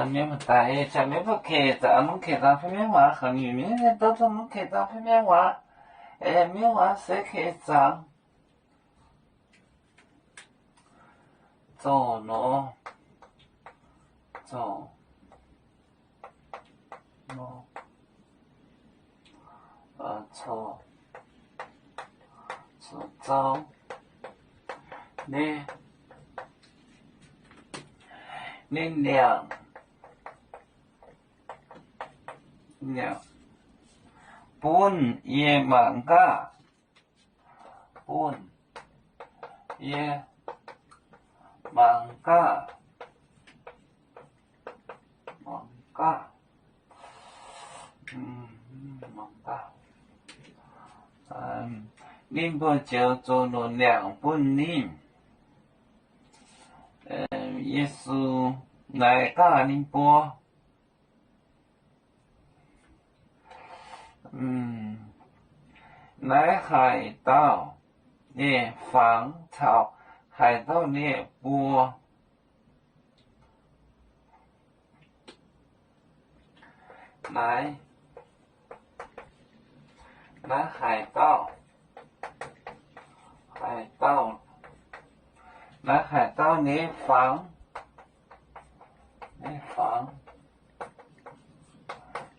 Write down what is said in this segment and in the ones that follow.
面不大，下面不开张，能开张方面话和里面人都能开张方面话，面话谁开张？走喏，走喏，走走，你两。本也忙噶，本也忙噶，忙噶，忙噶，您不就做了两本呢？耶稣来噶您不？来海盗猎防草，海盗猎波，来海盗，来海盗猎防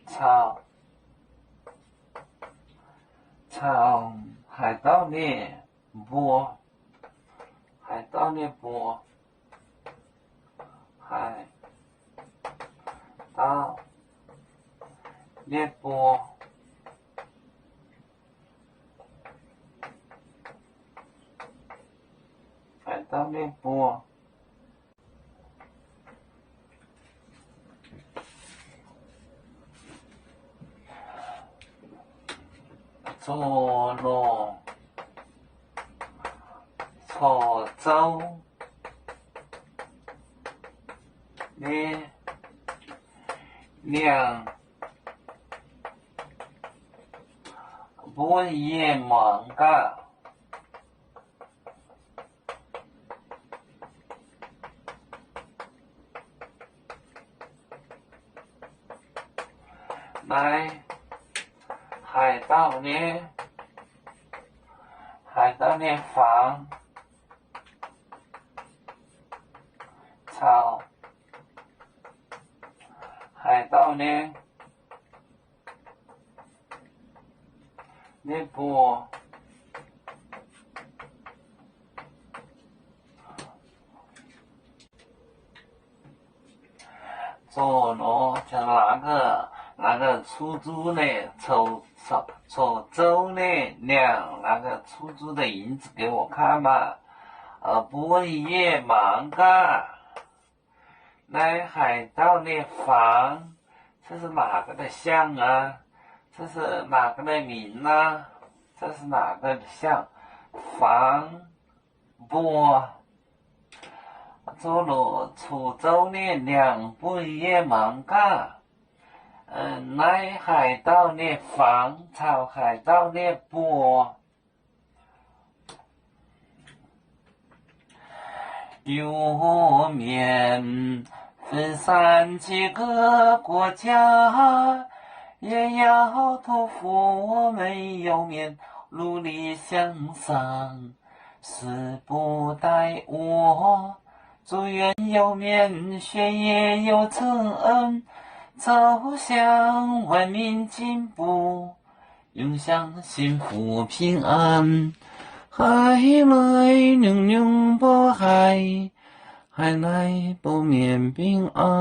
草。海盗猎波，海盗猎波，海盗猎波，海盗猎波。做咯，潮州的两本也忙噶，来海盗猎防草，海盗猎波，做咯，就那个出租的潮州的两那个出租的银子给我看吧，不也忙噶，来海盗猎防，这是哪个的像啊？这是哪个的名啊？这是哪个的像？防波，做了潮州的两不也忙噶。来海盗猎防草，海盗猎波，有面分散几个国家，也要托付我们有面努力向上，誓不待我，祝愿有面学业有成，走向文明进步，永享幸福平安。海来永永不海，海来不免平安。